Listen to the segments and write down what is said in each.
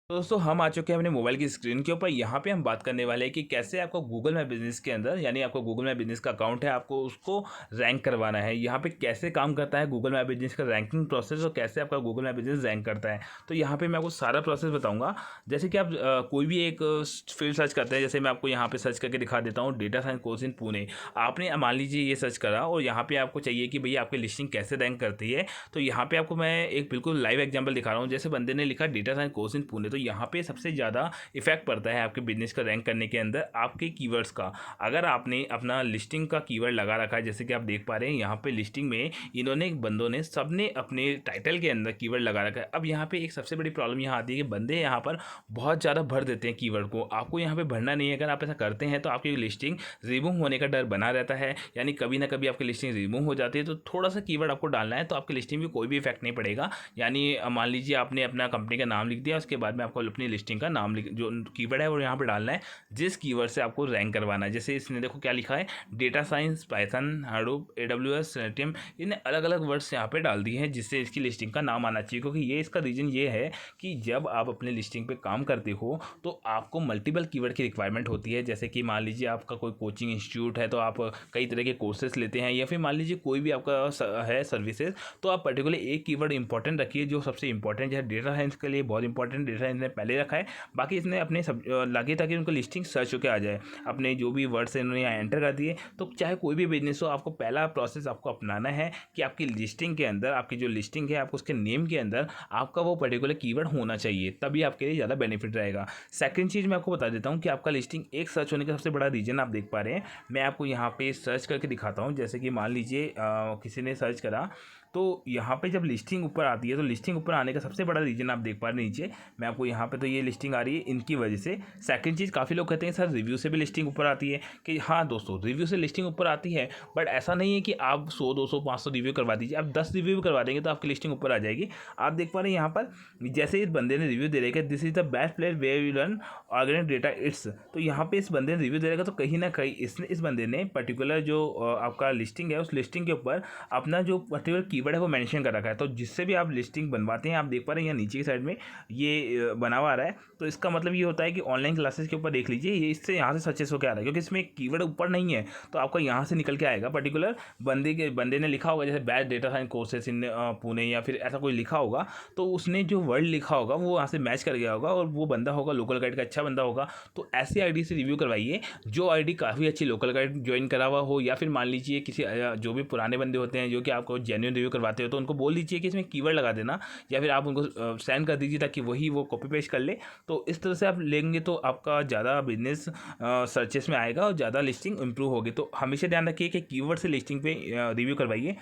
तो दोस्तों हम आ चुके हैं अपने मोबाइल की स्क्रीन के ऊपर। यहाँ पे हम बात करने वाले हैं कि कैसे आपको गूगल माई बिजनेस के अंदर, यानी आपको गूगल माई बिजनेस का अकाउंट है, आपको उसको रैंक करवाना है। यहाँ पे कैसे काम करता है गूगल माई बिजनेस का रैंकिंग प्रोसेस और कैसे आपका गूगल माई बिजनेस रैंक करता है। तो यहाँ पे मैं आपको सारा प्रोसेस बताऊँगा। जैसे कि आप कोई भी एक फील्ड सर्च करते हैं, जैसे मैं आपको यहाँ पे सर्च करके दिखा देता हूँ, data science course in Pune. आपने मान लीजिए ये सर्च करा और यहाँ पे आपको चाहिए कि भैया आपकी लिस्टिंग कैसे रैंक करती है। तो यहाँ पे आपको मैं एक बिल्कुल लाइव एग्जाम्पल दिखा रहा हूँ। जैसे बंदे ने लिखा data science course in Pune, तो यहाँ पे सबसे ज़्यादा इफेक्ट पड़ता है आपके बिजनेस का रैंक करने के अंदर आपके कीवर्ड्स का। अगर आपने अपना लिस्टिंग का कीवर्ड लगा रखा है, जैसे कि आप देख पा रहे हैं यहाँ पे लिस्टिंग में इन्होंने बंदों ने सबने अपने टाइटल के अंदर कीवर्ड लगा रखा है। अब यहाँ पे एक सबसे बड़ी प्रॉब्लम यहाँ आती है कि बंदे यहाँ पर बहुत ज़्यादा भर देते हैं कीवर्ड को। आपको यहाँ पे भरना नहीं है। अगर आप ऐसा करते हैं तो आपकी लिस्टिंग रिमूव होने का डर बना रहता है, यानी कभी ना कभी आपकी लिस्टिंग रिमूव हो जाती है। तो थोड़ा सा कीवर्ड आपको डालना है तो आपकी लिस्टिंग में कोई भी इफेक्ट नहीं पड़ेगा। यानी मान लीजिए आपने अपना कंपनी का नाम लिख दिया, उसके बाद में आपको अपनी लिस्टिंग का नाम लिख, जो कीवर्ड है वो यहाँ पे डालना है जिस कीवर्ड से आपको रैंक करवाना है। जैसे इसने देखो क्या लिखा है, data science, Python, Hadoop, AWS, सेनेटियम, इन्हें अलग अलग वर्ड्स यहाँ पे डाल दिए हैं जिससे इसकी लिस्टिंग का नाम आना चाहिए। क्योंकि ये इसका रीज़न ये है कि जब आप अपने लिस्टिंग पे काम करते हो तो आपको मल्टीपल कीवर्ड की रिक्वायरमेंट होती है। जैसे कि मान लीजिए आपका कोई कोचिंग इंस्टीट्यूट है तो आप कई तरह के कोर्सेज लेते हैं, या फिर मान लीजिए कोई भी आपका है सर्विसेज, तो आप पर्टिकुलर एक कीवर्ड इंपॉर्टेंट रखिए जो सबसे इंपॉर्टेंट है। डेटा साइंस के लिए बहुत इंपॉर्टेंट डेटा साइंस ने पहले रखा है, बाकी इसने अपने सब लगे ताकि उनको लिस्टिंग सर्च होकर आ जाए। अपने जो भी वर्ड्स हैं इन्होंने यहाँ एंटर कर दिए। तो चाहे कोई भी बिजनेस हो, आपको पहला प्रोसेस आपको अपनाना है कि आपकी लिस्टिंग के अंदर, आपकी जो लिस्टिंग है, आपको उसके नेम के अंदर आपका वो पर्टिकुलर कीवर्ड होना चाहिए, तभी आपके लिए ज़्यादा बेनिफिट रहेगा। सेकंड चीज़ मैं आपको बता देता हूँ कि आपका लिस्टिंग एक सर्च होने का सबसे बड़ा रीजन आप देख पा रहे हैं। मैं आपको यहाँ पे सर्च करके दिखाता हूँ। जैसे कि मान लीजिए किसी ने सर्च करा, तो यहाँ पे जब लिस्टिंग ऊपर आती है तो लिस्टिंग ऊपर आने का सबसे बड़ा रीज़न आप देख पा रहे हैं नीचे। मैं आपको यहाँ पे, तो ये लिस्टिंग आ रही है इनकी वजह से। सेकंड चीज़, काफ़ी लोग कहते हैं सर रिव्यू से भी लिस्टिंग ऊपर आती है, कि हाँ दोस्तों रिव्यू से लिस्टिंग ऊपर आती है, बट ऐसा नहीं है कि आप 100 200 500 रिव्यू करवा दीजिए। आप 10 रिव्यू भी करवा देंगे तो आपकी लिस्टिंग ऊपर आ जाएगी। आप देख पा रहे हैं यहाँ पर, जैसे इस बंदे ने रिव्यू दे रखा है, this is the best place where you learn organic data it's. तो यहाँ पे इस बंदे ने रिव्यू दे रखा, तो कहीं ना कहीं इस बंदे ने पर्टिकुलर जो आपका लिस्टिंग है उस लिस्टिंग के ऊपर अपना जो पर्टिकुलर कीवर्ड है वो मेंशन कर रखा है। तो जिससे भी आप लिस्टिंग बनवाते हैं, आप देख पा रहे हैं यहाँ नीचे की साइड में ये बना हुआ आ रहा है। तो इसका मतलब ये होता है कि ऑनलाइन क्लासेस के ऊपर देख लीजिए, ये इससे यहाँ से सक्सेस होकर आ रहा है, क्योंकि इसमें कीवर्ड ऊपर नहीं है तो आपका यहाँ से निकल के आएगा। पर्टिकुलर बंदे ने लिखा होगा, जैसे बेस्ट डेटा साइंस कोर्सेस इन पुणे, या फिर ऐसा कोई लिखा होगा, तो उसने जो वर्ड लिखा होगा वो वहाँ से मैच कर गया होगा, और वो बंदा होगा लोकल गाइड का अच्छा बंदा होगा। तो ऐसी आईडी से रिव्यू करवाइए जो आईडी काफ़ी अच्छी लोकल गाइड ज्वाइन करा हुआ हो, या फिर मान लीजिए किसी जो भी पुराने बंदे होते हैं जो कि आपको जेन्युइन रिव्यू करवाते हो, तो उनको बोल दीजिए कि इसमें कीवर्ड लगा देना, या फिर आप उनको सेंड कर दीजिए ताकि वही वो कॉपी पेस्ट कर ले। तो इस तरह से आप लेंगे तो आपका ज़्यादा बिजनेस सर्चेस में आएगा और ज़्यादा लिस्टिंग इंप्रूव होगी। तो हमेशा ध्यान रखिए कि कीवर्ड से लिस्टिंग पे रिव्यू करवाइए।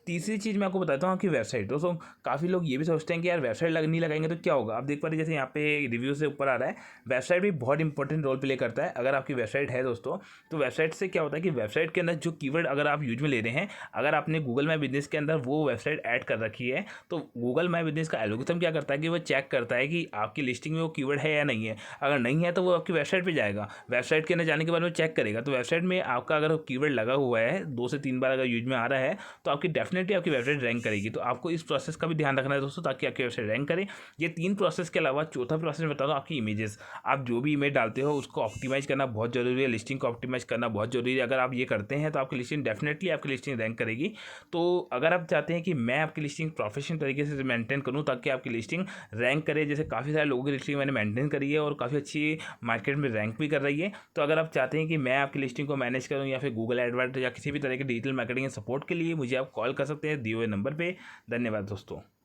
तीसरी चीज़ मैं आपको बताता हूँ कि वेबसाइट। दोस्तों काफ़ी लोग ये भी सोचते हैं कि यार वेबसाइट नहीं लगाएंगे तो क्या होगा। आप देख पा रहे हैं जैसे यहाँ पे रिव्यू से ऊपर आ रहा है, वेबसाइट भी बहुत इंपॉर्टेंट रोल प्ले करता है। अगर आपकी वेबसाइट है दोस्तों, तो वेबसाइट से क्या होता है कि वेबसाइट के अंदर जो कीवर्ड अगर आप यूज में ले रहे हैं, अगर आपने गूगल माई बिजनेस के अंदर वो वेबसाइट ऐड कर रखी है, तो गूगल माई बिजनेस का एल्गोरिथम क्या करता है कि वो चेक करता है कि आपकी लिस्टिंग में वो कीवर्ड है या नहीं है। अगर नहीं है तो वो आपकी वेबसाइट पर जाएगा, वेबसाइट के अंदर जाने के बाद वो चेक करेगा। तो वेबसाइट में आपका अगर कीवर्ड लगा हुआ है 2 से 3 बार अगर यूज में आ रहा है, तो आपकी डेफिनेटली आपकी वेबसाइट रैंक करेगी। तो आपको इस प्रोसेस का भी ध्यान रखना है दोस्तों, ताकि आपकी वेबसाइट रैंक करे। ये 3 प्रोसेस के अलावा चौथा प्रोसेस बता दो, आपकी इमेजेस। आप जो भी इमेज डालते हो उसको ऑप्टिमाइज करना बहुत जरूरी है, लिस्टिंग को ऑप्टिमाइज करना बहुत जरूरी है। अगर आप ये करते हैं तो आपकी लिस्टिंग डेफिनेटली आपकी लिस्टिंग रैंक करेगी। तो अगर आप चाहते हैं कि मैं आपकी लिस्टिंग प्रोफेशनल तरीके से मेंटेन करूँ ताकि आपकी लिस्टिंग रैंक करे, जैसे काफ़ी सारे लोगों की लिस्टिंग मैंने मेंटेन करी है और काफ़ी अच्छी मार्केट में रैंक भी कर रही है। तो अगर आप चाहते हैं कि मैं आपकी लिस्टिंग को मैनेज करूँ, या फिर गूगल एडवर्ड या किसी भी तरह के डिजिटल मार्केटिंग सपोर्ट के लिए मुझे आप कॉल कर सकते हैं दिए हुए नंबर पर। धन्यवाद दोस्तों।